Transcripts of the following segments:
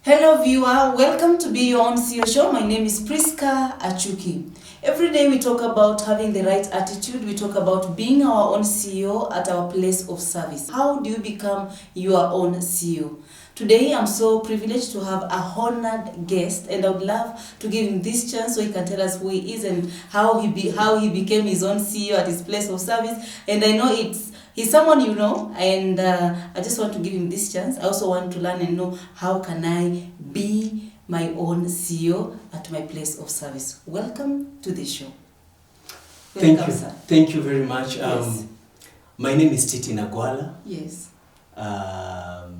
Hello viewer, welcome to Be Your Own C.E.O show. My name is Priska Achuki. Every day we talk about having the right attitude. We talk about being our own CEO at our place of service. How do you become your own CEO? Today I'm so privileged to have a honored guest, and I would love to give him this chance so he can tell us who he is and how he became his own CEO at his place of service. And I know he's someone you know, and I just want to give him this chance. I also want to learn and know how can I be my own CEO at my place of service. Welcome to the show. Thank Welcome, you. sir. Thank you very much. Yes. My name is Titi Nagwala. Yes. A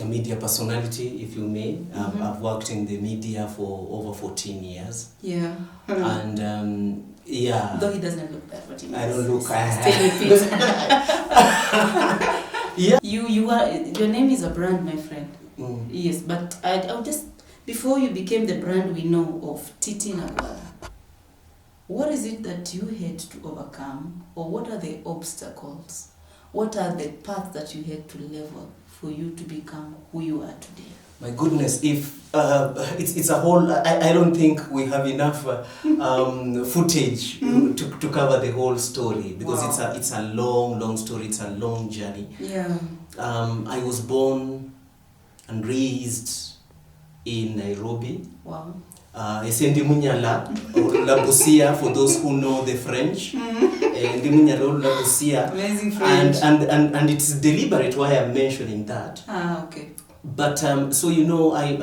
media personality, if you may. I've worked in the media for over 14 years. Yeah. And yeah. Though he doesn't look that, but he I don't look. Stay fit. Yeah. Your name is a brand, my friend. Mm. Yes, but I'll just, before you became the brand we know of, Titi Nagwala, what is it that you had to overcome, or what are the obstacles? What are the paths that you had to level for you to become who you are today? My goodness, if it's a whole, I don't think we have enough footage to cover the whole story, because Wow. it's a long story. It's a long journey. Yeah. I was born and raised in Nairobi. Wow. Esendi Munyala, or La Busia, for those who know the French. Ndi Munyala or La Busia. Amazing French. And it's deliberate why I'm mentioning that. Okay. But so you know, I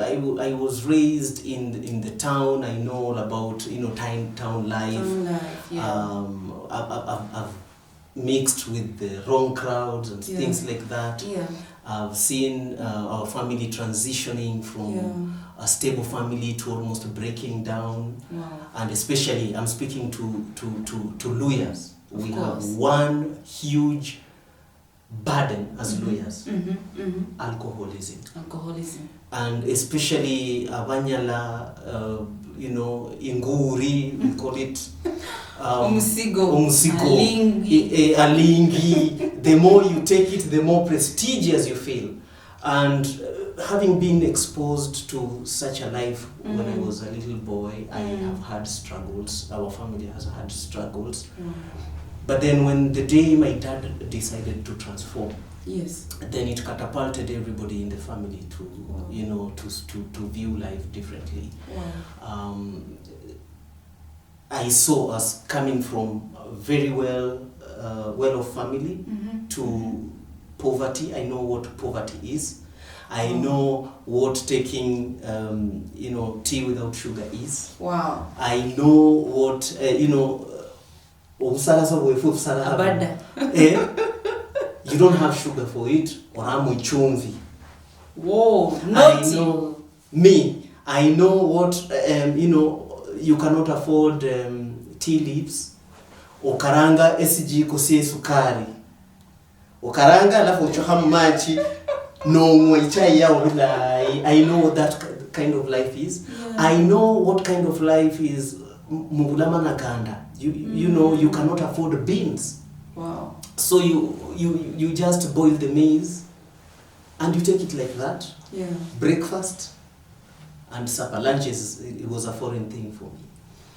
was raised in the town. I know all about town life. Town life, yeah. I've mixed with the wrong crowds and things like that. Yeah. I've seen our family transitioning from a stable family to almost breaking down. Wow. And especially, I'm speaking to lawyers. Of We course. have one huge burden as lawyers: alcoholism. Alcoholism. And especially Abanyala, Inguri, we call it Umusigo. Alingi. Alingi. The more you take it, the more prestigious you feel. And having been exposed to such a life when I was a little boy, I have had struggles. Our family has had struggles. But then when the day my dad decided to transform, Yes. then it catapulted everybody in the family to, to view life differently. Wow. I saw us coming from a very well-off family to poverty. I know what poverty is. I know what taking, tea without sugar is. Wow. I know what, Abada. You don't have sugar for it, or I'm chumvi. Whoa, I not know me. I know what you cannot afford tea leaves. Okaranga SG kosie sukari. Okaranga alafu uchoha maji no mwaichai ya wila. I know what that kind of life is. Yeah. I know what kind of life is mugulama na ganda. You know you cannot afford beans. Wow. So you just boil the maize and you take it like that. Yeah. Breakfast and supper. Lunches, it was a foreign thing for me.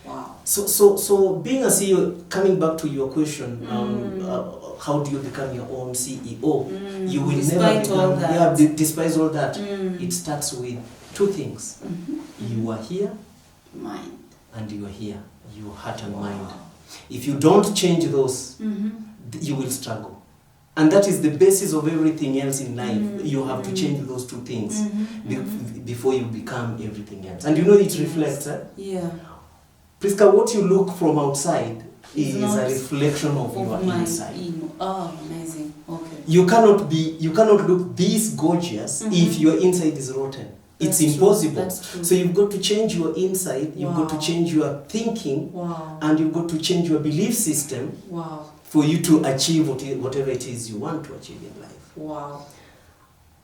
Wow. So being a CEO, coming back to your question, how do you become your own CEO? You will Despite never become, all that. despite all that, it starts with two things. You are here Mind. and you are here, your heart and mind. If you don't change those, you will struggle. And that is the basis of everything else in life. You have to change those two things before you become everything else. And you know it reflects. Yeah. Priska, what you look from outside It's is not a reflection of your my inside. Oh, amazing. Okay. You cannot look this gorgeous if your inside is rotten. That's It's impossible. True. That's true. So you've got to change your inside, you've got to change your thinking, and you've got to change your belief system for you to achieve whatever it is you want to achieve in life. Wow.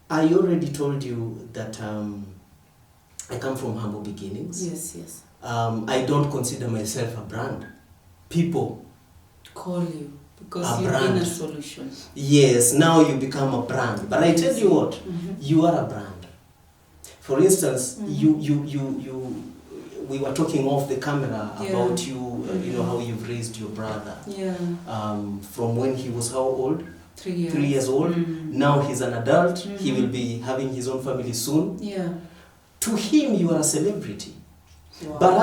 I already told you that I come from humble beginnings. Yes. I don't consider myself a brand. People Call you because a you've brand. been a solution. Yes, now you become a brand. But I tell you what, you are a brand. For instance, we were talking off the camera about you, you know, how you've raised your brother. Yeah. From when he was how old? 3 years. 3 years old. Now he's an adult. He will be having his own family soon. Yeah. To him, you are a celebrity. Wow. But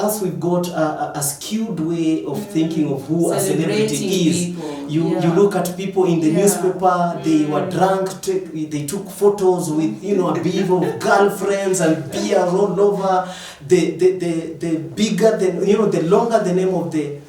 as we've got a skewed way of thinking of who a celebrity is, you look at people in the newspaper, they were drunk, they took photos with, you know, a beef of girlfriends and beer all over. The bigger, you know, the longer the name of the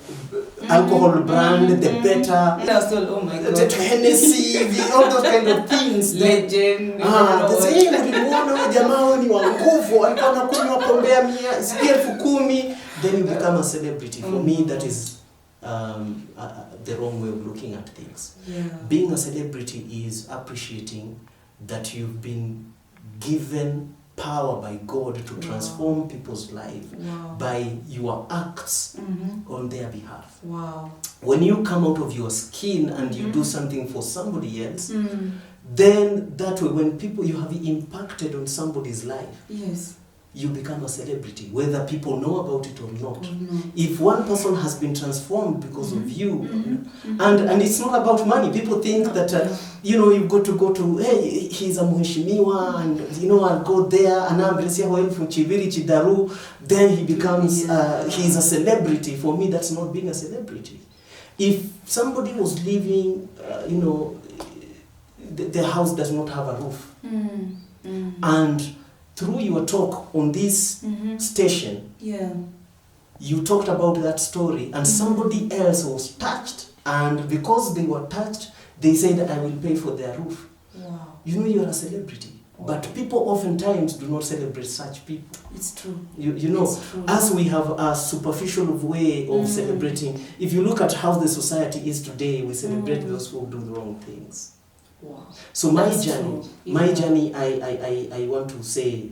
alcohol brand, the better. That's all, oh my God. The Hennessy, all those kind of things. Legend. The same, ulimuona jamaa ni wa nguvu, alikuwa anakunywa pombe ya 10,000, then you become a celebrity. For me, that is the wrong way of looking at things. Yeah. Being a celebrity is appreciating that you've been given power by God to transform people's life by your acts on their behalf. Wow. When you come out of your skin and you do something for somebody else, then that way, when you have impacted on somebody's life, yes, you become a celebrity, whether people know about it or not. If one person has been transformed because of you, and it's not about money. People think that, you know, you've got to go to, hey, he's a mheshimiwa, and, you know, I'll go there, and I'm from Chiviri, Chidaru, then he becomes, he's a celebrity. For me, that's not being a celebrity. If somebody was living, you know, the house does not have a roof, and through your talk on this station, you talked about that story, and somebody else was touched, and because they were touched, they said, I will pay for their roof. Wow. You know, you're a celebrity. But people oftentimes do not celebrate such people. It's true. You know, as we have a superficial way of celebrating, if you look at how the society is today, we celebrate those who do the wrong things. Wow. So my journey, I want to say,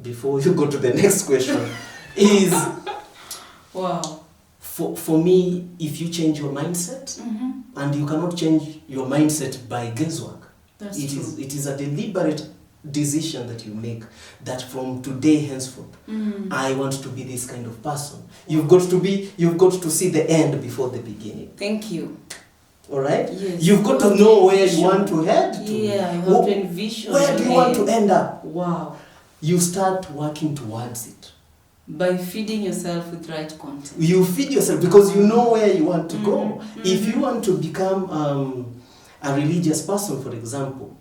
before you go to the next question, is wow. For me, if you change your mindset, and you cannot change your mindset by guesswork, it is a deliberate decision that you make, that from today henceforth, I want to be this kind of person. You've got to see the end before the beginning. Thank you. All right? Yes. You've got to know where you want to head to. Yeah, you have to envision. Where do you want to end up? Wow. You start working towards it. By feeding yourself with right content. You feed yourself because you know where you want to go. If you want to become a religious person, for example,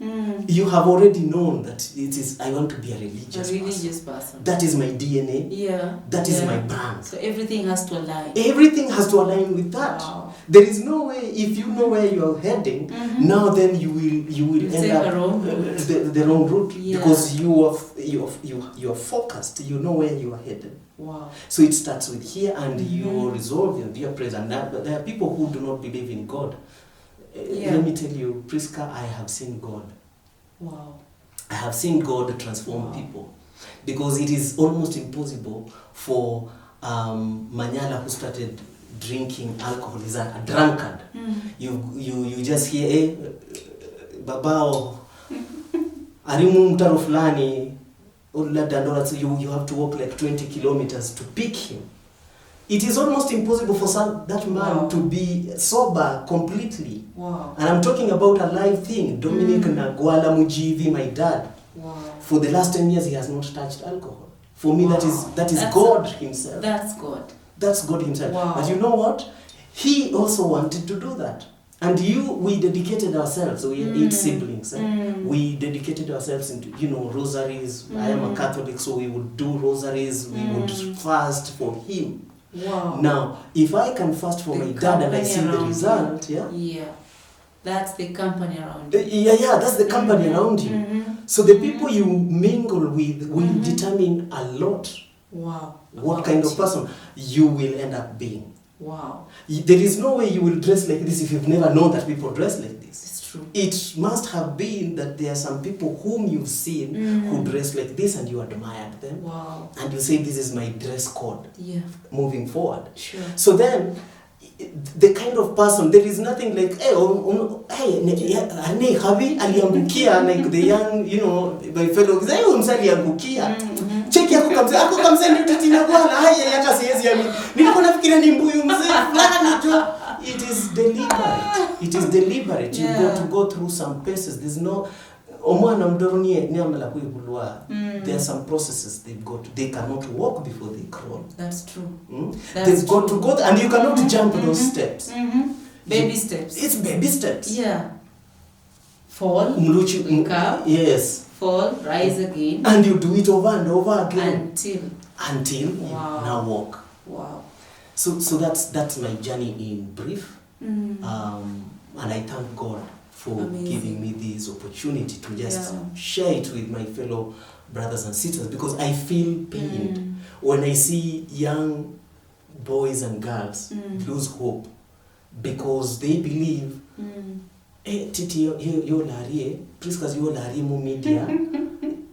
you have already known that it is, I want to be a religious person. That is my DNA. Yeah. That is my brand. So everything has to align. Everything has to align with that. Wow. There is no way, if you know where you are heading, now then you will end up the wrong route, because you are focused. You know where you are headed. Wow. So it starts with here, and you resolve and be present. There are people who do not believe in God. Let me tell you, Priska, I have seen God. Wow. I have seen God transform people, because it is almost impossible for Manyala, who started drinking alcohol, is a drunkard. You just hear, babao, arimu mtaro fulani, so you have to walk like 20 kilometers to pick him. It is almost impossible for that man to be sober completely. Wow. And I'm talking about a live thing. Dominic Nagwala Mujivi, my dad. Wow. For the last 10 years, he has not touched alcohol. For me, that is God himself. That's God. That's God himself. Wow. But you know what? He also wanted to do that. And we dedicated ourselves. We had 8 siblings. We dedicated ourselves into, rosaries. I am a Catholic, so we would do rosaries. We would fast for him. Wow. Now, if I can fast for my dad and I see the result, that's the company around you. That's the company around you. So the people you mingle with will determine a lot. Wow. What kind of person you will end up being. Wow. There is no way you will dress like this if you've never known that people dress like this. It's true. It must have been that there are some people whom you've seen who dress like this and you admired them. Wow. And you say, this is my dress code. Yeah. Moving forward. Sure. So then, the kind of person, there is nothing like, hey, habi aliangukia, like the young, you know, my fellow, hey, aliangukia. Cheki yako kamse ndio Titi Nagwala, haya hata siwezi amini. Nilikuwa nafikiria ni mbuyu mzee fulani tu. It is deliberate. It is deliberate. You got to go through some paces. There's no omwana mdoroni ni amala kuibulwa. There are some processes they cannot walk before they crawl. That's true. They've got to go and you cannot jump those steps. Baby steps. It's baby steps. Yeah. Fall, wake up, yes. fall, rise again. And you do it over and over again. Until you now walk. Wow. So that's my journey in brief. And I thank God for giving me this opportunity to just share it with my fellow brothers and sisters, because I feel pained when I see young boys and girls lose hope because they believe Titi yo larie, Priska's yo larie mo media.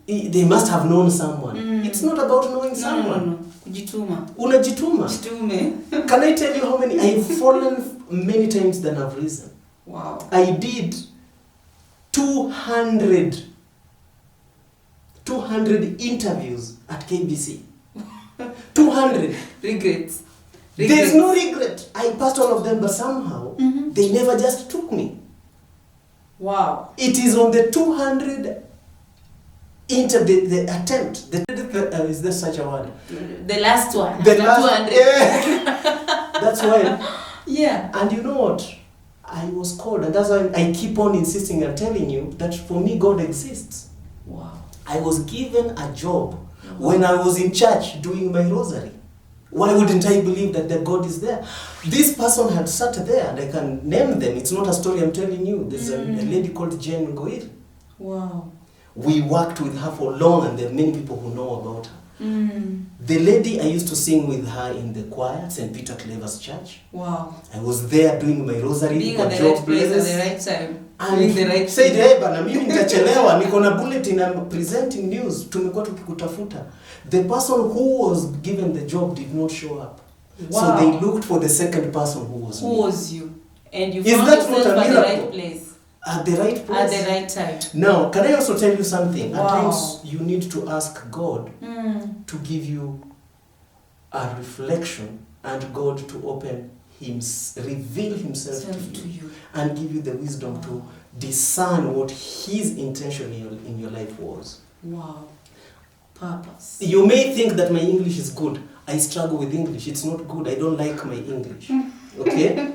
They must have known someone. It's not about knowing someone. No. Kujituma. Unajituma. Jitume. Can I tell you how many? I've fallen many times than I've risen. Wow. I did 200 interviews at KBC. 200. Regrets. There's no regret. I passed all of them, but somehow they never just took me. Wow. It is on the 200 the attempt. Is there such a word? The last one. The last 200. Yeah. That's why. Yeah. And you know what? I was called, and that's why I keep on insisting and telling you that for me God exists. Wow. I was given a job when I was in church doing my rosary. Why wouldn't I believe that the God is there? This person had sat there, and I can name them. It's not a story I'm telling you. There's a lady called Jane Ngoir. Wow. We worked with her for long, and there are many people who know about her. The lady, I used to sing with her in the choir at St. Peter Clever's church. Wow. I was there doing my rosary. Being at the right place at the right time. And the right said, hey, bana, mimi nitachelewa, niko na bulletin, I'm presenting news, tumekuwa tukikutafuta. The person who was given the job did not show up. Wow. So they looked for the second person who was me. Who was you? And you Is found that not yourself a at the miracle? right place. At the right place. At the right time. Now, can I also tell you something? Wow. At times, you need to ask God to give you a reflection and God to reveal himself to you and give you the wisdom to discern what his intention in your life was. Wow. Purpose. You may think that my English is good. I struggle with English. It's not good. I don't like my English. Okay?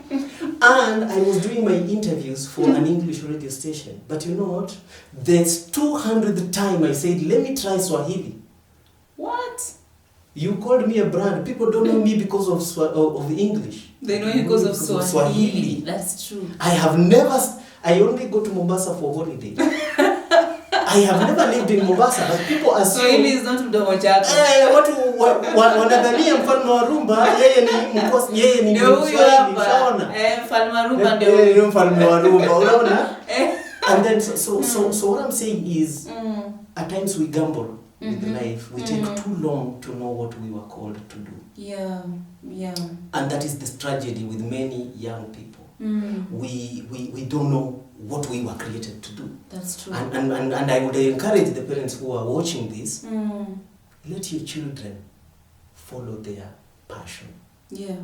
And I was doing my interviews for an English radio station. But you know what? There's 200th time I said, let me try Swahili. What? You called me a brand. People don't know me because of the English. They know you because of Swahili. That's true. I only go to Mombasa for holiday. I have never lived in Mombasa, but people assume Swahili is not mdomo chako. Watu wanadhania mfalme wa rumba yeye ni Mswahili, unaona? Mfalme wa rumba ndio mfalme wa rumba, unaona? And then so what I'm saying is at times we gamble with life. We take too long to know what we were called to do. Yeah. And that is the tragedy with many young people. We don't know what we were created to do. That's true. And I would encourage the parents who are watching this, let your children follow their passion. Yeah.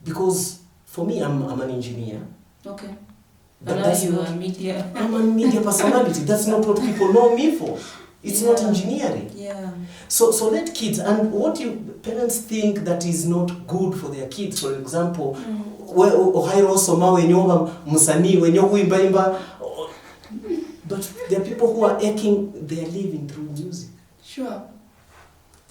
Because for me, I'm an engineer. Okay. But now you are media. I'm a media personality. That's not what people know me for. It's not engineering. Yeah. So let kids, and what you parents think that is not good for their kids, for example, Ohairo Soma wenyoba musani wenyoku imba, but there are people who are earning their living through music. Sure.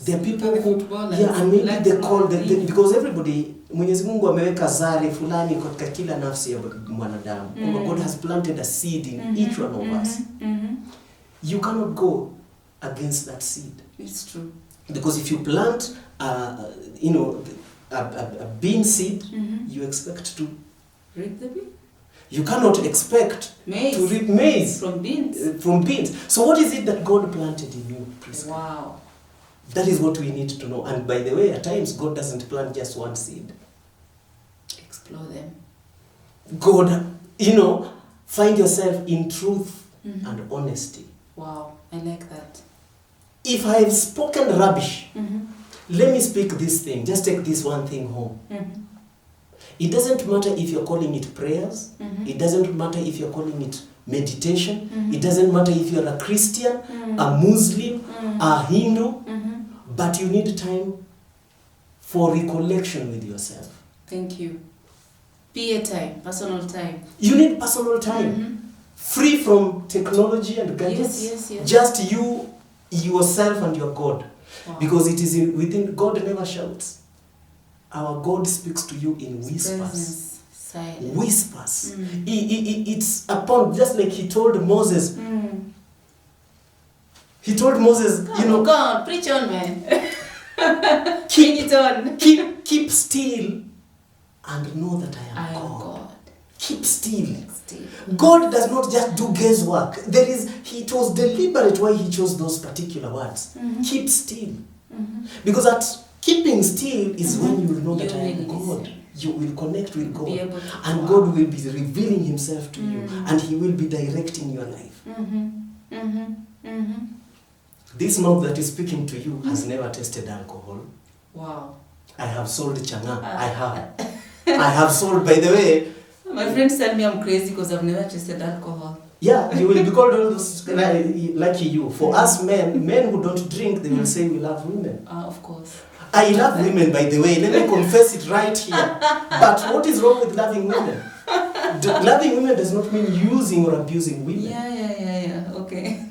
There are people who, and maybe they call because everybody, Mwenyezi Mungu ameweka zari fulani katika kila nafsi ya mwanadamu. God has planted a seed in each one of us. You cannot go against that seed. It's true. Because if you plant, a bean seed, you expect to reap the bean. You cannot expect to reap maize from beans. So what is it that God planted in you, Priska? Wow. That is what we need to know. And by the way, at times God doesn't plant just one seed. Explore them. God, find yourself in truth and honesty. Wow, I like that. If I have spoken rubbish, Mm-hmm. let me speak this thing. Just take this one thing home. Mm-hmm. It doesn't matter if you're calling it prayers. Mm-hmm. It doesn't matter if you're calling it meditation. Mm-hmm. It doesn't matter if you're a Christian, a Muslim, a Hindu. But you need time for recollection with yourself. Thank you. Time, personal time. You need personal time. Free from technology and gadgets. Yes. Just you, yourself and your God. Wow. Because it is within, God never shouts. Our God speaks to you in whispers. Presence, silence. Whispers. It's upon, just like he told Moses. He told Moses, Go on, preach on, man. keep it on. keep still and know that I am God. God. Keep still. Still. God does not just do guesswork. It was deliberate why he chose those particular words. Keep still. Because at keeping still is when you will know that I am God. You will connect with God. And God will be revealing himself to you. And he will be directing your life. This mouth that is speaking to you has never tasted alcohol. Wow. I have sold changa. I have sold, by the way. My friends tell me I'm crazy because I've never tasted alcohol. Yeah, you will be called all those, lucky you. For us men who don't drink, they will say we love women. Of course. I love women, by the way. Let me confess it right here. But what is wrong with loving women? Loving women does not mean using or abusing women. Yeah. Okay.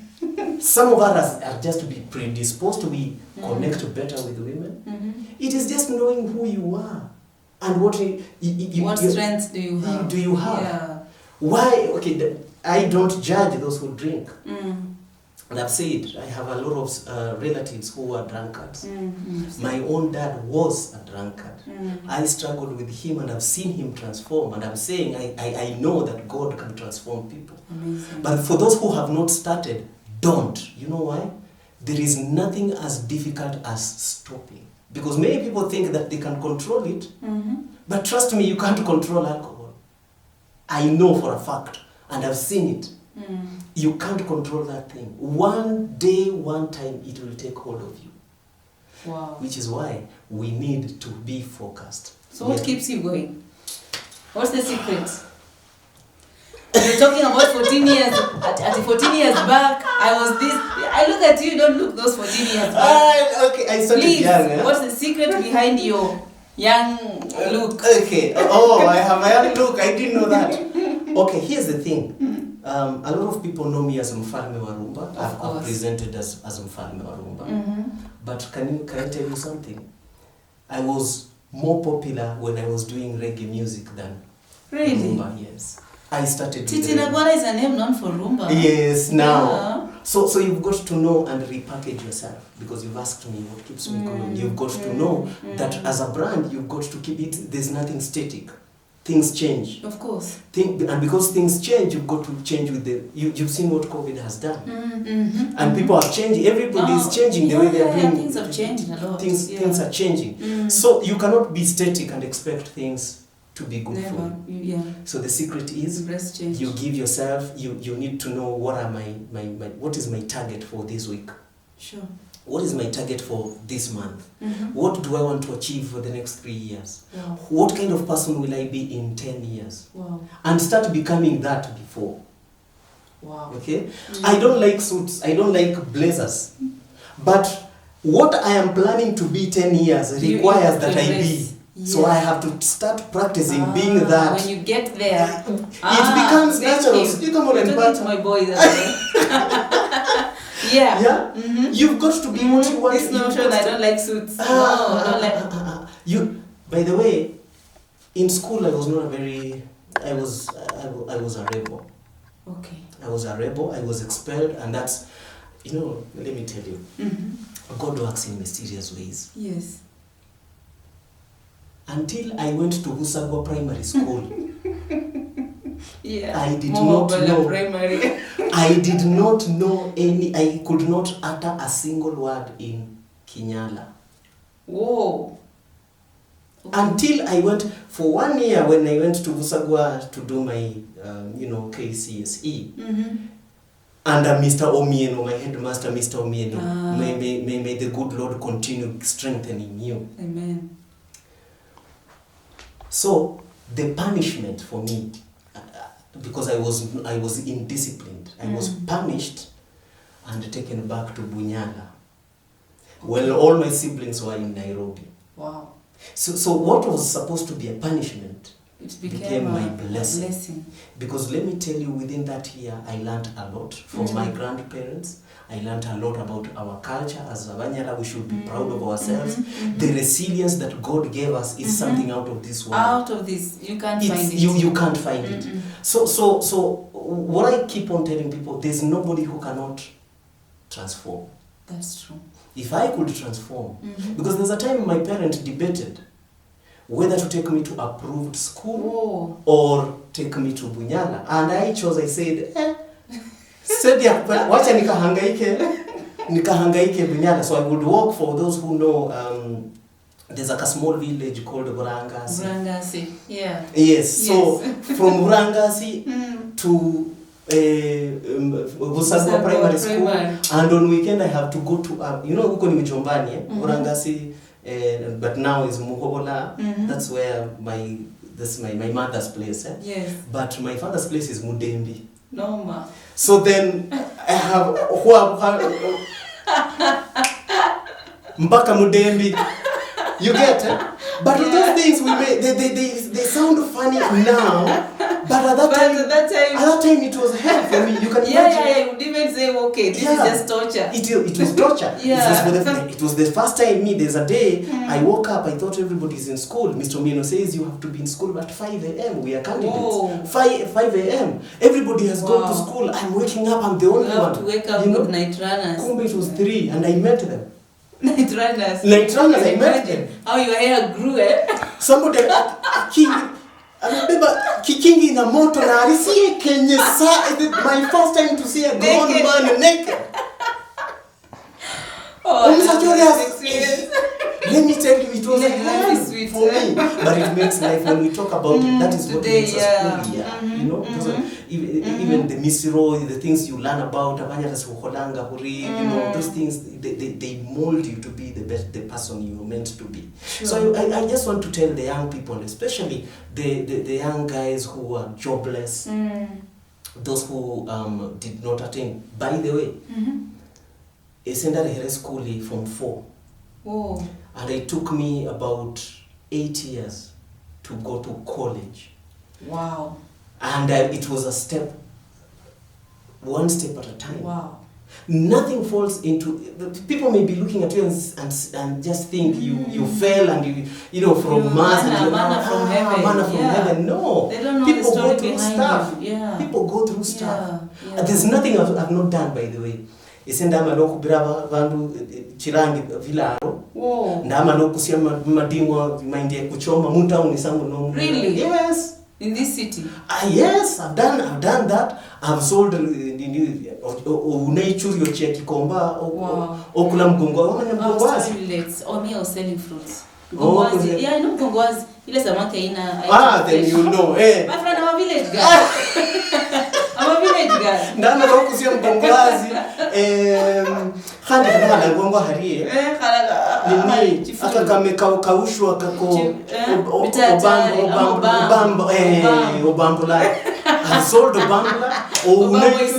Some of us are just to be predisposed to be connect better with women. It is just knowing who you are and what strengths do you have? Yeah. Why? Okay, I don't judge those who drink. And I've said I have a lot of relatives who are drunkards. My own dad was a drunkard. I struggled with him and I've seen him transform. And I'm saying I know that God can transform people. Amazing. But for those who have not started, don't. You know why? There is nothing as difficult as stopping. Because many people think that they can control it. But trust me, you can't control alcohol. I know for a fact. And I've seen it. You can't control that thing. One day, one time, it will take hold of you. Wow. Which is why we need to be focused. So what keeps you going? What's the secret? You're talking about 14 years. At 14 years back, I was this. I look at you, don't look those 14 years back. Okay, I started Please, young. Eh? what's the secret behind your young look? Okay. Oh, I have my young look. I didn't know that. Okay, here's the thing. A lot of people know me as Mfalme wa Rumba. I've presented as Mfalme wa Rumba. But can I tell you something? I was more popular when I was doing reggae music than Rumba. Yes. I started Titi Nagwala is a name known for Rumba. Yes, now. Yeah. So you've got to know and repackage yourself because you've asked me what keeps me going. You've got to know that as a brand, you've got to keep it, there's nothing static. Things change. Of course. And because things change, you've got to change with you've seen what COVID has done. And people are changing. Everybody is changing the way they are doing. Things have changed a lot. Things are changing. So you cannot be static and expect things to be good for you. Yeah. So the secret is Embrace change. you give yourself, you need to know what is my target for this week. Sure. What is my target for this month? What do I want to achieve for the next 3 years? Wow. What kind of person will I be in 10 years? Wow. And start becoming that before. Wow. Okay? I don't like suits. I don't like blazers. But what I am planning to be 10 years requires that I be. Yes. So I have to start practicing being that. When you get there, it becomes natural. You come on and talking to my boy Yeah. Yeah? You've got to be what you want. This notion, I don't like suits. No, I don't like. By the way, in school I was not a very. I was a rebel. Okay. I was a rebel. I was expelled, and that's, let me tell you, God works in mysterious ways. Yes. Until I went to Husagwa Primary School. Yeah. I did not know. Primary. I did not know I could not utter a single word in Kinyala. Whoa. Okay. Until I went, for 1 year when I went to Busagwa to do my, KCSE, under Mr. Omieno, my headmaster, Mr. Omieno. May the good Lord continue strengthening you. Amen. So, the punishment for me, because I was indisciplined, I was punished and taken back to Bunyala. Well, all my siblings were in Nairobi. Wow. So what was supposed to be a punishment It became my a blessing. Because let me tell you, within that year, I learned a lot from my grandparents. I learned a lot about our culture. As Abanyala, we should be proud of ourselves. The resilience that God gave us is something out of this world. Out of this, you can't find it. You can't find it. So what I keep on telling people, there's nobody who cannot transform. That's true. If I could transform, because there's a time my parents debated whether to take me to approved school or take me to Bunyala, and I chose. I said, wacha nikahangaike Bunyala. So I would walk, for those who know. There's like a small village called Burangasi. Burangasi, yeah. Yes. So from Burangasi to Busagwa primary school, and on weekend I have to go to huko ni Mchombani, Burangasi, but now is Muhobola. That's where my mother's place. Yes. But my father's place is Mudembi. No ma. So then I have Mpaka Mudembi. You get it? But those things we made, they sound funny now. But at that time it was hell for me. You can imagine. Yeah. You would even say, okay, this is just torture. It was torture. It was the first time there's a day I woke up, I thought everybody's in school. Mr. Omieno says you have to be in school at 5 a.m. We are candidates. 5 a.m. Everybody has gone to school. I'm waking up, I'm the only one. You have to wake up with night runners. Kumbe it was 3 and I met them. Night runners, I met them. How your hair grew, eh? Somebody amebeba kikingi na moto na alisie kenye my first time to see a grown man naked. Let me tell you, it was a hell for me. But it makes life, when we talk about it, that is what makes us cool here. Even the misiro, the things you learn about, those things, they mold you to be the person you're meant to be. Sure. So I just want to tell the young people, especially the young guys who are jobless, those who did not attain. By the way, I sent her school from 4. Oh. And it took me about 8 years to go to college. Wow. And it was one step at a time. Wow. Nothing falls into. People may be looking at you and just think you fell and from Mars and manna from heaven. Manna from heaven. No. They don't know people the story go through behind stuff. you. Yeah. People go through stuff. Yeah. There's nothing I've not done, by the way. Isenda no kubira bandu chirangi vilaro. Whoa. Ndama no kusia madingwa mind ya kuchoma mutauni sangu no. Really? Yes. In this city? Yes, I've done that. I've sold unaichuri yochia kikomba okula mgongo wamanya mgongowazi. Me I was selling fruits. Mgongowazi. Yeah, I know mgongowazi. Ile samaki haina. Then you know. My friend, I'm a village girl. I'm a village girl. Ndana no kusia mgongowazi. Khandi kama ngongo harie. Nini aka kame kaushwa kako obambo like I sold obambo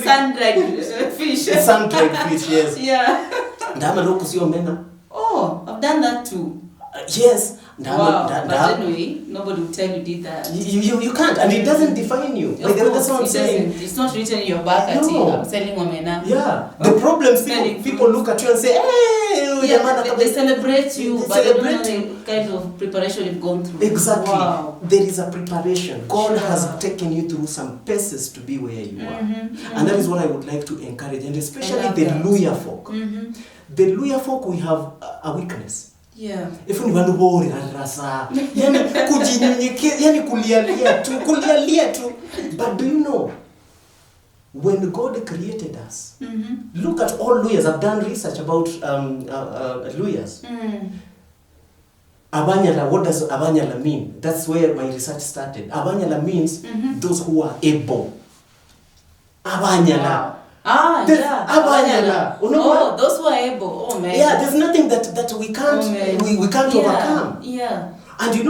sun-dried fish. Sun-dried fish, yes. Yeah. Ndama no kusia mena. Oh, I've done that too. Yes. Wow. But anyway, nobody will tell you did that. You can't, and it doesn't define you. That's what I'm saying. It's not written in your back at I'm selling omena. Yeah. The problem is people look at you and say, hey, they celebrate you, but they don't know the kind of preparation you've gone through. Exactly. Wow. There is a preparation. God has taken you through some paces to be where you are. And that is what I would like to encourage, and especially the Luya folk. The Luya folk, we have a weakness. Yeah. If you want to worry rasa, yani kulialia tu. But do you know, when God created us, look at all lawyers. I've done research about lawyers. Abanyala, what does Abanyala mean? That's where my research started. Abanyala means those who are able. Abanyala. Wow. Abanyala. Oh, those who are able. Oh man. Yeah, there's nothing that we can't we can't overcome. Yeah. And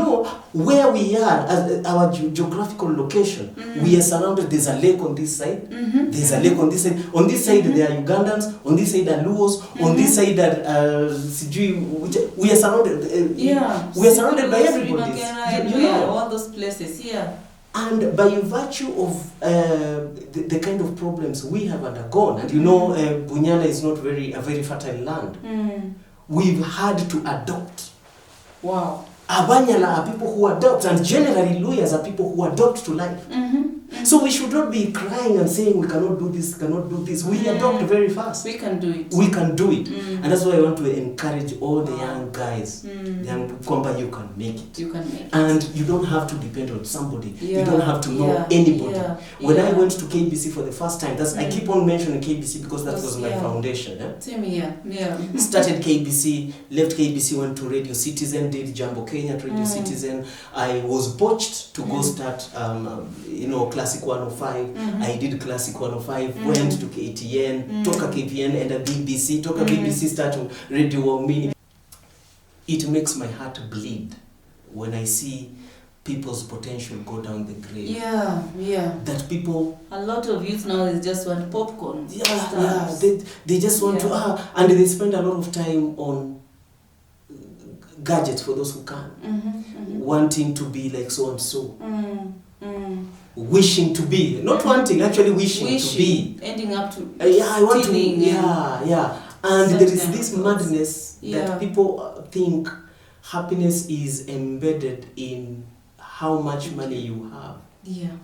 where we are, as our geographical location, we are surrounded. There's a lake on this side. There's a lake on this side. On this side there are Ugandans. On this side are Luos. On this side are we are surrounded. We are surrounded by everybody. All those places. Yeah. And by virtue of the kind of problems we have undergone, and Bunyala is not a very fertile land. We've had to adopt. Wow. Abanyala are people who adopt, and generally Luyas are people who adopt to life. So we should not be crying and saying we cannot do this, cannot do this. We adopt very fast. We can do it. We can do it. And that's why I want to encourage all the young guys, young Kwamba, you can make it. You can make it. And you don't have to depend on somebody. You don't have to know anybody. When I went to KBC for the first time, I keep on mentioning KBC because that was my foundation. Same here. Yeah. Started KBC, left KBC, went to Radio Citizen, did Jambo Kenya at Radio Citizen. I was poached to go start, Classic 105. I did Classic 105, went to KTN, Toka KPN, and a BBC. Toka BBC started Radio Wamini. It makes my heart bleed when I see people's potential go down the grave. Yeah. That people... A lot of youth now is just want popcorn. They just want to... and they spend a lot of time on gadgets for those who can. Wanting to be like so and so. Wishing to be. Not wanting, actually wishing to be. Ending up to... I want to... And there is this madness that people think happiness is embedded in how much money you have. Yeah.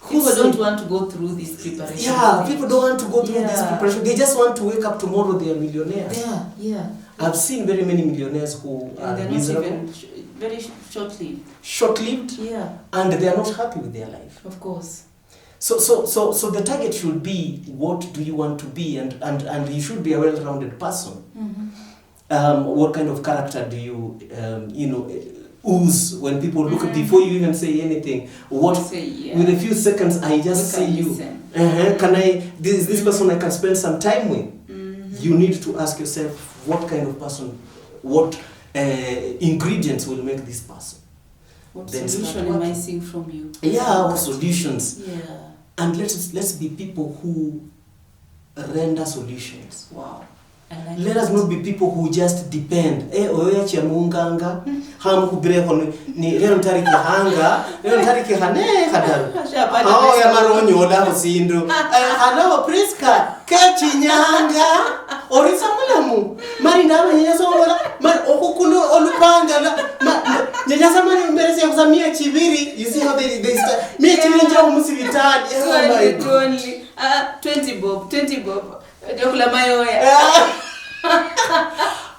People don't want to go through this preparation. Yeah, people don't want to go through this preparation. They just want to wake up tomorrow, they are millionaires. Yeah. I've seen very many millionaires who are miserable. Very short-lived. Short-lived? Yeah. And they are not happy with their life. Of course. So the target should be, what do you want to be? And you should be a well-rounded person. What kind of character do you, ooze when people look at, before you even say anything? With a few seconds, I just say you. Is this person I can spend some time with? You need to ask yourself, what kind of person, what ingredients will make this person? What solution am I seeing from you? What solutions? Yeah. And let's be people who render solutions. Wow. Let us not be people who just depend. Oya munganga, ni leo ntariki hanga, leo ntariki hane hadaru. Ya maronyo oda sindu. Hello Priska, kechi nyanga. Orisa mulamu. Mari ndaba nyeso wala, mari okukulu olupanga la. Nyanyasa mani mbere ya kuzamia chibiri. You see how they start. Mie chibiri nja umusivitadi. Only 20 bob. Jokula mayoya.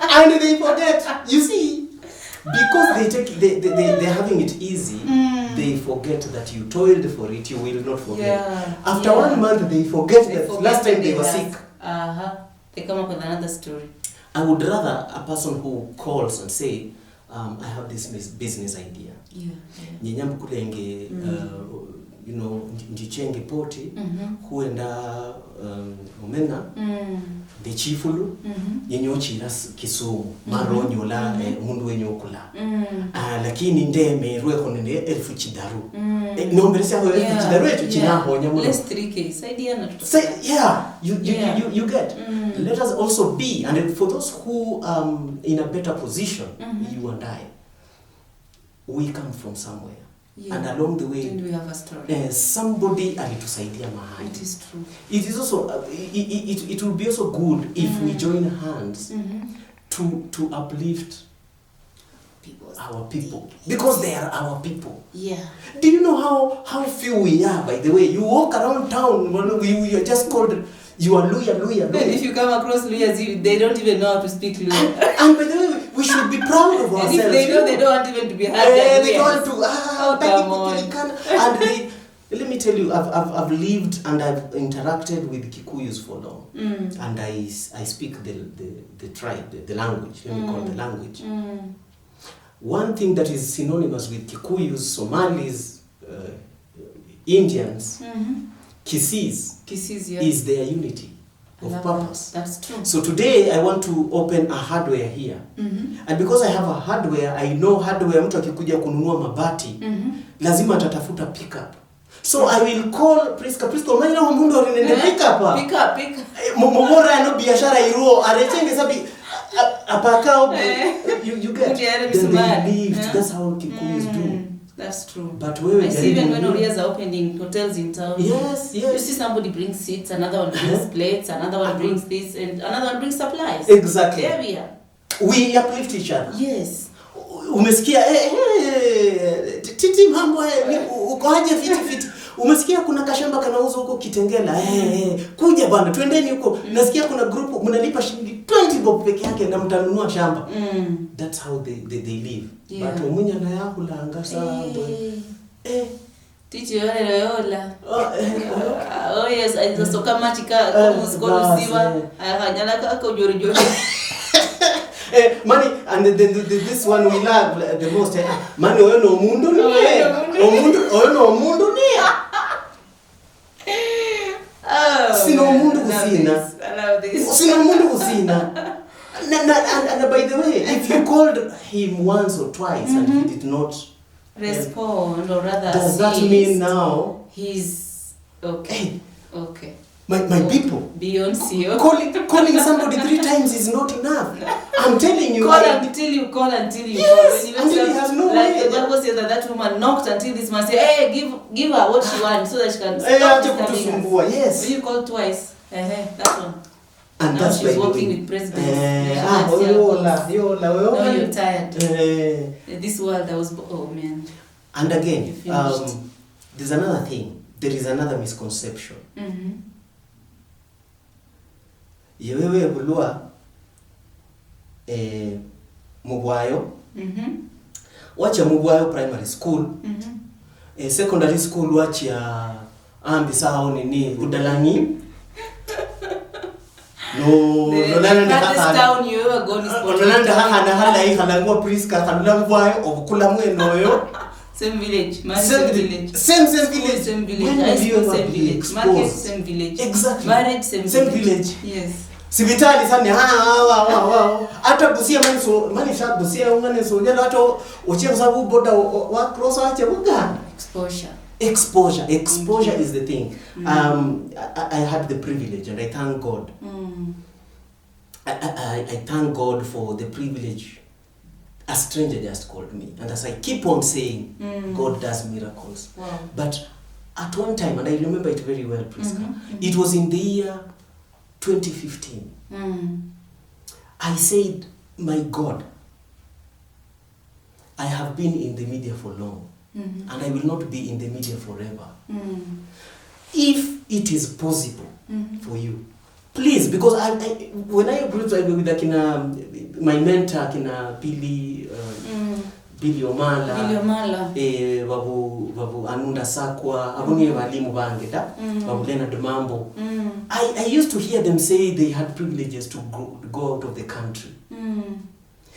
And they forget. You see, because they're having it easy, they forget that you toiled for it. You will not forget. After 1 month, they forget that last time they were sick. They come up with another story. I would rather a person who calls and say, I have this business idea. Nyenyambu kulenge, njichenge poti, huenda omena, the chifulu, nyenyochi Kisumu, maronyo la mundu wenyokula. Lakini ndeme ruwe konende elfu chidaru. Nombelesi hapo elfu chidaru etu chinaho nyamuno. Less 3K. Saidia na tuta. Say you get. Let us also be, and for those who in a better position, you and I, we come from somewhere. And along the way, we have a story. Somebody alitusaidia mahali. It is true. It is also it will be also good if we join hands to uplift our people, because they are our people. Yeah. Do you know how few we are? By the way, you walk around town, we are just called. You are Luya. And if you come across Luyas, they don't even know how to speak Luya. And by the way, we should be proud of ourselves. And if they know, they don't want even to be heard. They don't want to. And let me tell you, I've lived and I've interacted with Kikuyus for long, and I speak the tribe, the language. Let me call it the language. one thing that is synonymous with Kikuyus, Somalis, Indians, Kisis, yeah. is their unity of purpose. That's true. So today I want to open a hardware here. And because I have a hardware, I know hardware mtu akikuja kununua mabati, lazima atatafuta pickup. So I will call Priska, umanya na mundu orinende pickup. Pickup. Momora no biashara iruo, arechenge sabi apakao you get. They live. That's how Kikuyus do. That's true. But I see even when areas are opening hotels in town. Yes. You see somebody brings seats, another one brings plates, another one brings this, and another one brings supplies. Exactly. There we are. We uplift each other. Yes. Umesikia Titi mambo uko aje fiti. Umesikia kuna kashamba kanauzwa huko Kitengela. Kuja bwana twendeni huko. Nasikia kuna group mnalipa shilingi 20 bob peke yake na mtanunua shamba. That's how they live. Yeah. But umunya na yakula angasa Titi yola. Oh yes, I so kama chika kama usiwa ayanyala kako jori. Money, and this one we love the most. Money oyo no mundu ni. Oyo no mundu ni. Sino mundu kusina. I love this. Sino mundu kusina. And by the way, if you called him once or twice and he did not respond, or rather, does that mean now he's okay? Okay. My people, beyond C.E.O. calling somebody 3 times is not enough. I'm telling you. Call until you call. Yes, When you until he has no like way. the Bible says that woman knocked until this man said, "Hey, give her what she wants so that she can stop disturbing us." Yes. When you call twice, that one. And now that's she's why working with presidents. Yola. Now you're tired. This world, I was. Oh man. And again, there's another thing. There is another misconception. Yewewe bulua Mugwayo. Wacha Mugwayo primary school. Secondary school wacha ambi sao nini Udalangi. No town you ever gone is Nolanda hala hii halangwa Priska kanula Mugwayo obukula mwenoyo. Same village. Same village. Same village. Same village. High school, same village. Market, same village. Exactly. Marriage, same village. Yes. Sibitali sana hata Busia mani sha Busia ungane so jalo hata uchie sababu boda wa cross ache buga exposure is the thing. I had the privilege and I thank God. I thank God for the privilege. A stranger just called me, and as I keep on saying, God does miracles. Wow. But at one time, and I remember it very well, Priska, it was in the year 2015. I said, my God, I have been in the media for long, and I will not be in the media forever. If it is possible for you, please, because when I agreed with my mentor, Billy Omala, babu Anunda Sakwa, abuni walimu bangeda, babu Leonard Mambo. I used to hear them say they had privileges to go out of the country.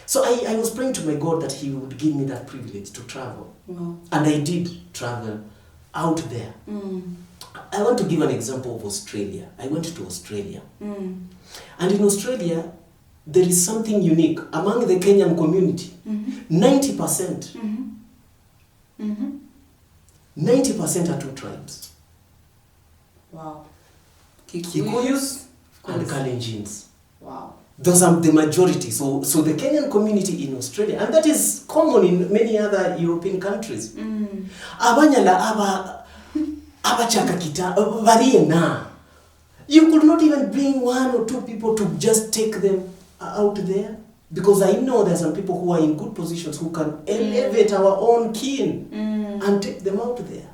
So I was praying to my God that He would give me that privilege to travel. Wow. And I did travel out there. I want to give an example of Australia. I went to Australia. And in Australia, there is something unique among the Kenyan community. 90%. 90% are 2 tribes. Wow. Kikuyus and Kalenjins. Wow. Those are the majority. So the Kenyan community in Australia, and that is common in many other European countries. Abanyala abachaka kita varie na. You could not even bring 1 or 2 people to just take them out there, because I know there are some people who are in good positions who can elevate our own kin and take them out there.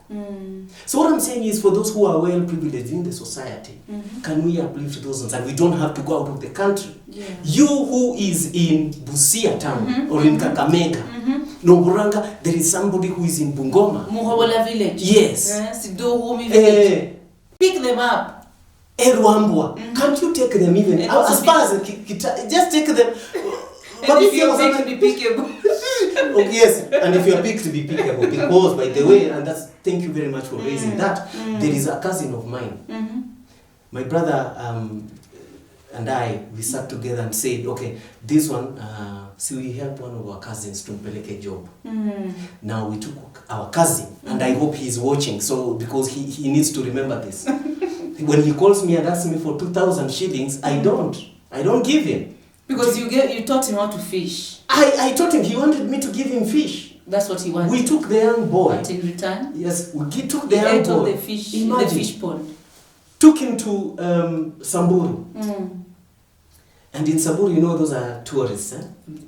So what I'm saying is, for those who are well privileged in the society, can we uplift those ones, and we don't have to go out of the country? Yeah. You who is in Busia town or in Kakamega, Noburanga, there is somebody who is in Bungoma. Muhobola village. Yes. Sidohumi village. Pick them up. Erwambwa. Can't you take them even as far as just take them? And if you're going to be pickable. Oh, yes, and if you are picked, be pickable. Because, by the way, and that's thank you very much for raising that. There is a cousin of mine. My brother and I, we sat together and said, okay, this one, so we helped one of our cousins to peleke job. Now we took our cousin, and I hope he's watching, so because he needs to remember this. When he calls me and asks me for 2,000 shillings, I don't give him. Because you taught him how to fish. I taught him, he wanted me to give him fish. That's what he wanted. We took the young boy. But in return? Yes, we took the young boy. The fish, the fish pond. Took him to Samburu. And in Samburu, you know, those are tourists.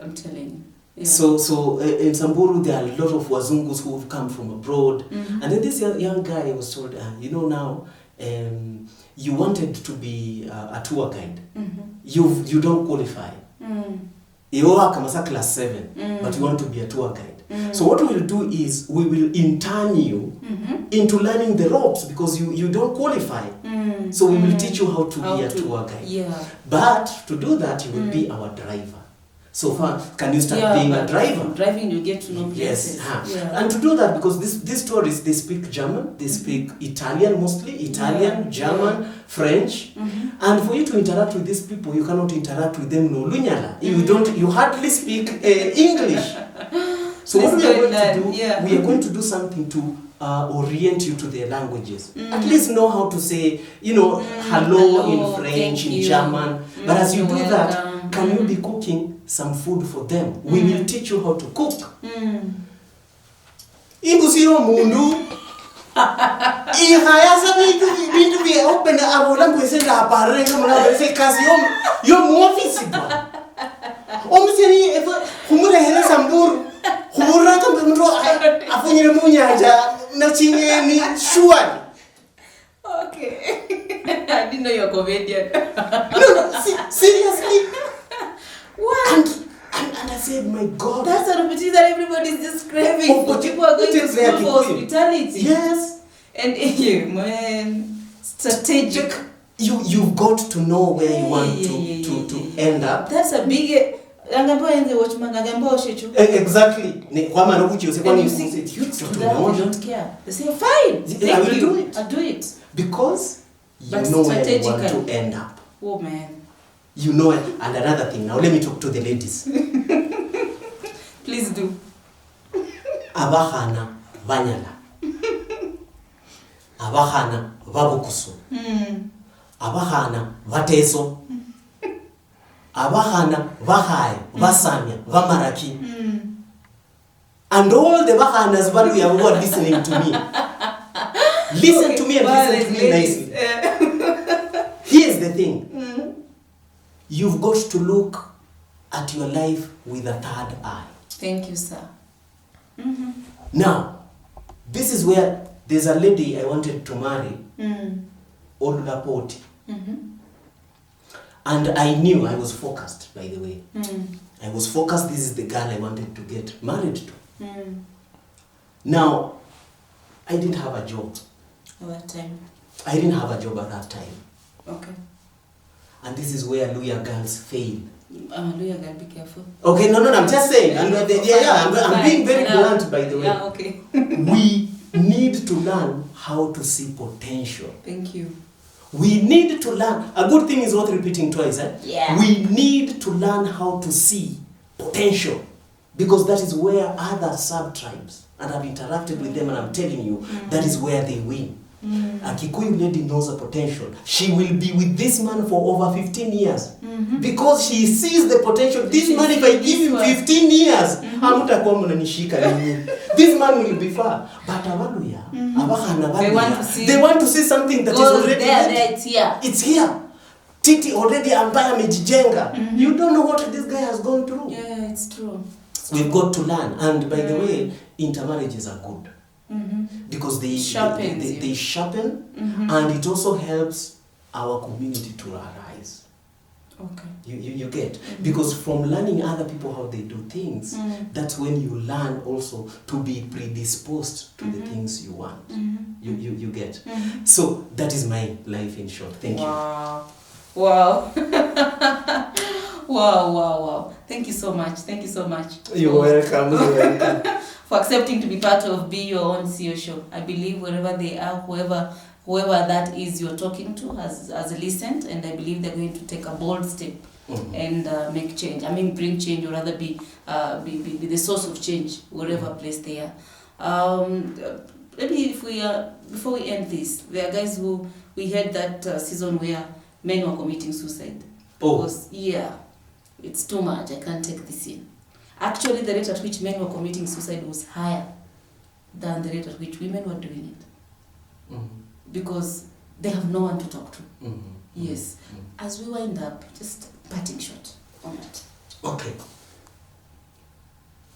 I'm telling you. Yeah. So in Samburu, there are a lot of Wazungus who have come from abroad. And then this young guy was told, you know now, you wanted to be a tour guide. You don't qualify. You are class 7, but you want to be a tour guide. So what we'll do is we will intern you into learning the ropes because you don't qualify. So we will teach you how to be a tour guide. Yeah. But to do that, you will be our driver. So far, can you start being a driver? Driving, you get to know places. Yes. And to do that, because these tourists, they speak German, they speak Italian mostly, Italian, German, French. And for you to interact with these people, you cannot interact with them no Lunyala. You hardly speak English. So what we are going to do, we are going to do something to orient you to their languages. At least know how to say, hello in French, in German. But as you do that, can you be cooking some food for them? We will teach you how to cook. Imbusiyo mundu. Ihayasa bintu bi open abola kwesenda apare ngomla bese kazi yo mu office ba. Omuseni efa kumure hele Samburu. Kumura kambe mtu afunyire mu nyanja na chingeni sure. Okay. I didn't know you're a comedian. No, seriously. What? And I said, my God. That's an opportunity that everybody is just craving. But people are going to school for hospitality. Yes. And man, strategic. You've got to know where you want to end up. That's a big. Exactly. And you don't care. They say, fine. I will do it. I'll do it. Because you know where you want to end up. Oh man. You know it. And another thing, now let me talk to the ladies. Please do. Abahana Vanyala. Abahana Vabukusu. Abahana Vateso. Abahana Vahai, Vasamya, Vamaraki. And all the Vahanas who are listening to me. Listen to me and listen to me nicely. Here's the thing. You've got to look at your life with a third eye. Thank you, sir. Now, this is where there's a lady I wanted to marry, Olulapoti. And I knew I was focused, by the way. I was focused, this is the girl I wanted to get married to. Now, I didn't have a job. At that time? I didn't have a job at that time. Okay. And this is where Luya girls fail. I'm a Luya girl, be careful. Okay, no, I'm just saying. I'm being very blunt, by the way. Yeah, okay. We need to learn how to see potential. Thank you. We need to learn. A good thing is worth repeating twice. Yeah. We need to learn how to see potential. Because that is where other sub-tribes, and I've interacted with them and I'm telling you, that is where they win. A Kikuyu lady knows her potential. She will be with this man for over 15 years. Because she sees the potential. This man, if I give him 15 years, this man will be far. But they want to see something that is already there. It's here. It's here. Titi already ambaye amejijenga. You don't know what this guy has gone through. Yeah, it's true. We've got to learn. And by the way, intermarriages are good. Because they sharpen and it also helps our community to arise. Okay. You get? Because from learning other people how they do things, that's when you learn also to be predisposed to the things you want. You get? So that is my life in short. Thank you. Wow. Wow. Thank you so much. You're welcome. For accepting to be part of Be Your Own CEO show. I believe wherever they are, whoever that is you're talking to has listened, and I believe they're going to take a bold step and make change. I mean, bring change, or rather be the source of change wherever place they are. Maybe if we before we end this, there are guys who we had that season where men were committing suicide. Because it's too much. I can't take this in. Actually, the rate at which men were committing suicide was higher than the rate at which women were doing it. Because they have no one to talk to. Yes. As we wind up, just parting shot on that. Okay.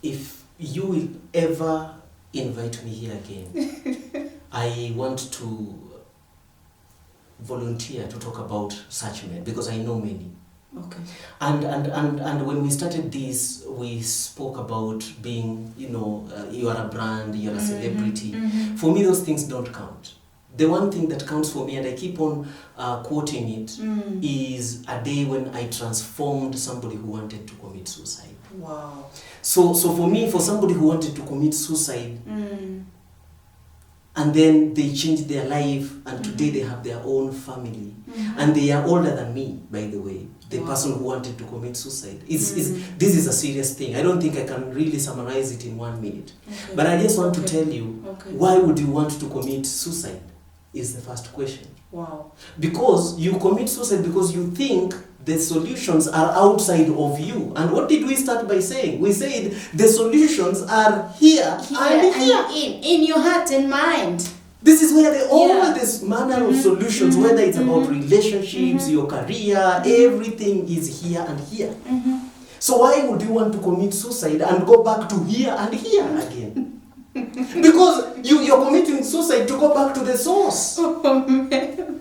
If you will ever invite me here again, I want to volunteer to talk about such men, because I know many. Okay. And when we started this, we spoke about being, you are a brand, you are a celebrity. For me, those things don't count. The one thing that counts for me, and I keep on quoting it, is a day when I transformed somebody who wanted to commit suicide. Wow. So for me, for somebody who wanted to commit suicide, and then they changed their life, and today they have their own family, and they are older than me, by the way. The person who wanted to commit suicide. This is a serious thing. I don't think I can really summarize it in 1 minute. Okay. But I just want to tell you, why would you want to commit suicide is the first question. Wow. Because you commit suicide because you think the solutions are outside of you. And what did we start by saying? We said the solutions are here and here. In your heart and mind. This is where all this manner of solutions, whether it's about relationships, your career, everything is here and here. So why would you want to commit suicide and go back to here and here again? Because you're committing suicide to go back to the source.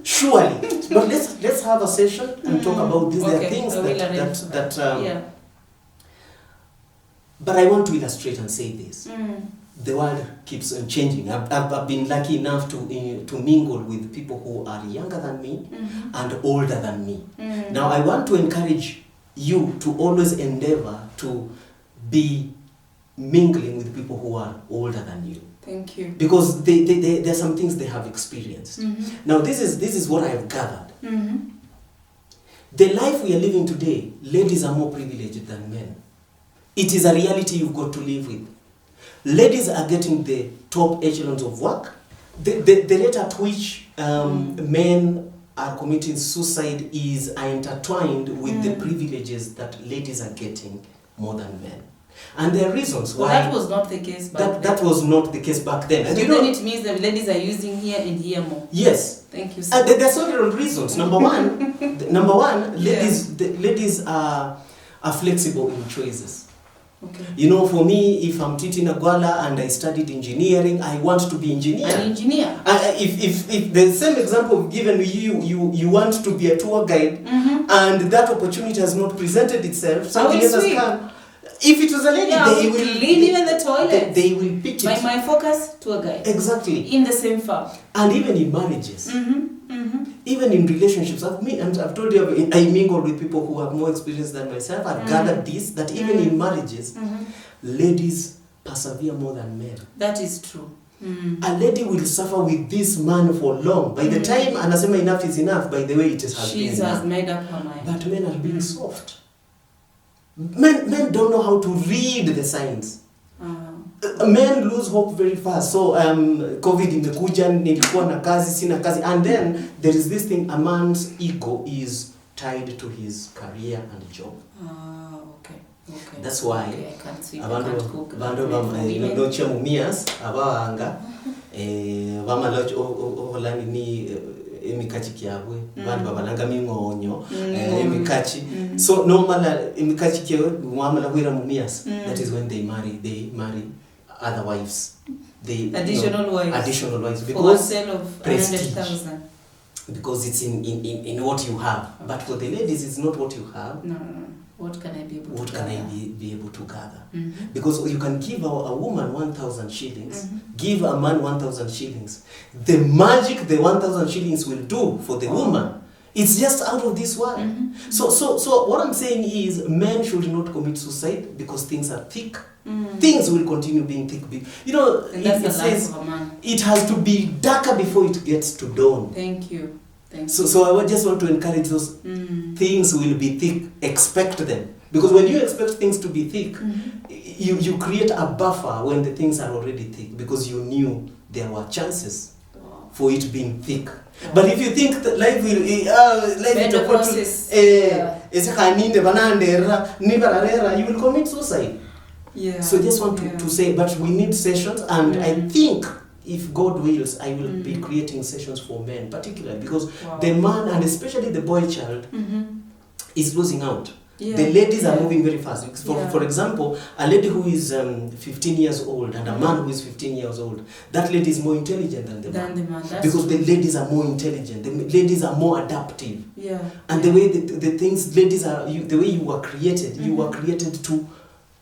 Surely. But let's have a session and talk about these. There are things that but I want to illustrate and say this. The world keeps on changing. I've been lucky enough to mingle with people who are younger than me and older than me. Now, I want to encourage you to always endeavor to be mingling with people who are older than you. Thank you. Because there are some things they have experienced. Now, this is what I have gathered. The life we are living today, ladies are more privileged than men. It is a reality you've got to live with. Ladies are getting the top echelons of work. The rate at which men are committing suicide is intertwined with the privileges that ladies are getting more than men. And there are reasons why. That was not the case back then. That was not the case back then. And so then it means that ladies are using here and here more. Yes. Thank you, sir. There are several reasons. Number one, ladies are flexible in choices. Okay. For me, if I'm Titi Nagwala and I studied engineering, I want to be engineer. An engineer. If the same example given you want to be a tour guide, and that opportunity has not presented itself, something else has come. If it was a lady, they will clean even the toilet. They will pick it. My focus, tour guide. Exactly. In the same firm. And even in marriages. Even in relationships, I've told you, I mingle with people who have more experience than myself. I've gathered this, that even in marriages, ladies persevere more than men. That is true. A lady will suffer with this man for long. By the time anasema enough is enough, by the way, she has made up her mind. But men are being soft. Men don't know how to read the signs. Men lose hope very fast. So COVID imekuja, nilikuwa na kazi, sina kazi, and then there is this thing, a man's ego is tied to his career and job. Okay. That's why I can't see. Bandu noche mumias abawanga bamaloch oholani ni emikachi kyabwe bandu babalanga mingonyo emikachi. So normally emikachi kyewe mwamala hwira mumias. That is when they marry other wives. Additional wives because for a sale of prestige. 100,000. Because it's in what you have. But for the ladies, it's not what you have. No. What can I be able to gather? Because you can give a woman 1,000 shillings, give a man 1,000 shillings. The magic the 1,000 shillings will do for the woman It's just out of this world. So what I'm saying is men should not commit suicide because things are thick. Things will continue being thick. You know, it says it has to be darker before it gets to dawn. Thank you. So I just want to encourage those things will be thick. Expect them. Because when you expect things to be thick, you create a buffer when the things are already thick because you knew there were chances for it being thick. But if you think that life will you will commit suicide. Yeah. So just want to say, but we need sessions, and I think if God wills, I will be creating sessions for men, particularly because the man and especially the boy child is losing out. Yeah. The ladies are moving very fast. For example, a lady who is 15 years old and a man who is 15 years old, that lady is more intelligent than the man. Because the ladies are more intelligent. The ladies are more adaptive. Yeah. And the way the things, ladies are, the way you were created, you were created to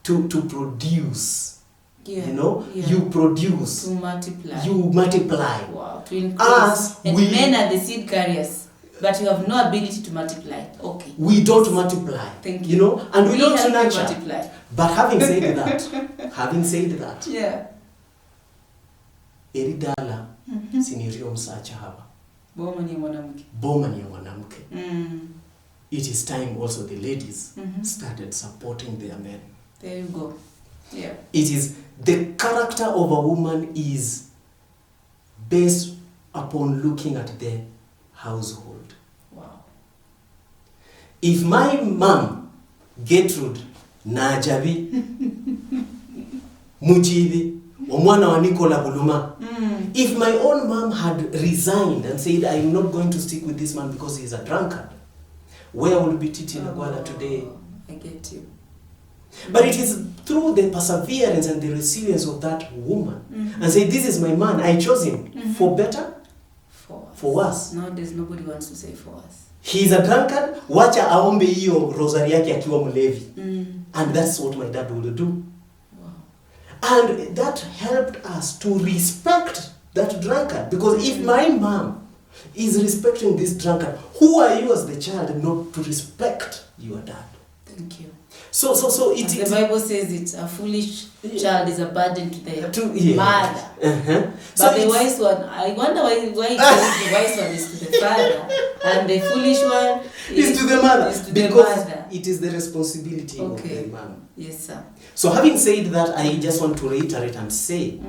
produce. Yeah. You know, you produce. To multiply. You multiply. Wow. To increase. And men are the seed carriers. But you have no ability to multiply. Okay. We don't multiply. Thank you. You know, and we don't nurture. Multiply. But having said that, yeah. Eridala sinirio msacha haba. Boma ni mwanamke. It is time also the ladies started supporting their men. There you go. Yeah. It is the character of a woman is based upon looking at the household. Wow. If my mom, Gertrude, Najabi, Mujibi, Omwana wa Nicola Buluma, if my own mom had resigned and said, I'm not going to stick with this man because he's a drunkard, where would be Titi Nagwala today? I get you. But it is through the perseverance and the resilience of that woman and say, this is my man, I chose him for better, for us. Nowadays nobody wants to say for us. He's a drunkard, wacha aombe hiyo rosari yake akiwa mlevi. And that's what my dad would do. Wow. And that helped us to respect that drunkard. Because if my mom is respecting this drunkard, who are you as the child not to respect your dad? Thank you. So the Bible says it's a foolish child is a burden to the mother. But so the wise one, I wonder why it says the wise one is to the father and the foolish one is to the mother. Because it is the responsibility of the mom. Yes, sir. So having said that, I just want to reiterate and say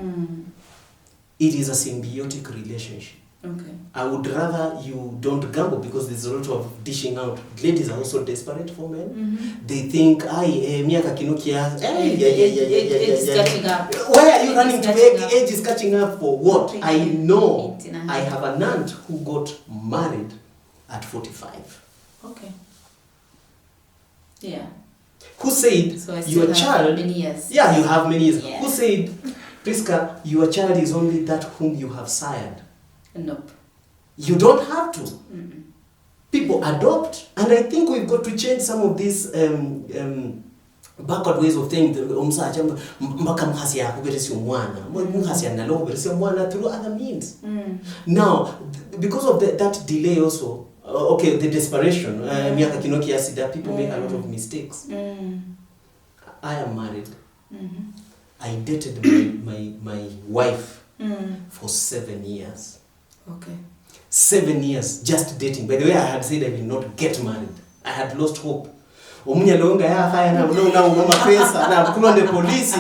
it is a symbiotic relationship. Okay. I would rather you don't gamble because there's a lot of dishing out. Ladies are also desperate for men. They think, miaka kinukia, it's catching up. Why are you running to age is catching up for what? I know. I have an aunt who got married at 45. Okay. Yeah. Who said your child? Many years. Yeah, you have many years. Yeah. Who said, Priska, your child is only that whom you have sired? Nope. You don't have to. People adopt, and I think we've got to change some of these backward ways of saying through other means. Now, because of that delay also, the desperation, people make a lot of mistakes. I am married. I dated my wife for 7 years. Okay. 7 years just dating. By the way, I had said I will not get married. I had lost hope. Omunya longa ya haya na mama pesa na kulwa the police.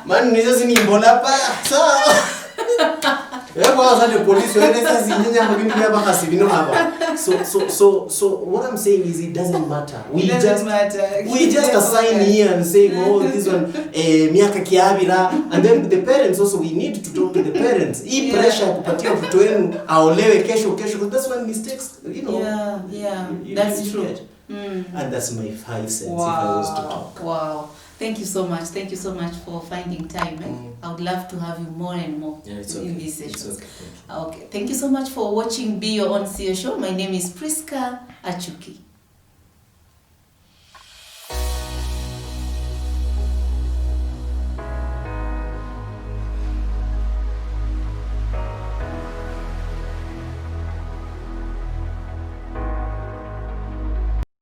Man nizo sinimbola pa. So police so what I'm saying is it doesn't matter. We just assign here and say, oh, this one miaka kiabira, and then the parents also, we need to talk to the parents. Hii pressure kupatia mtoto wenu aolewe kesho because that's when mistakes, that's true. And that's my 5 cents if I was to talk. Wow. Thank you so much. Thank you so much for finding time. I would love to have you more and more in these sessions. Okay. Thank you so much for watching Be Your Own CEO Show. My name is Priska Achuki.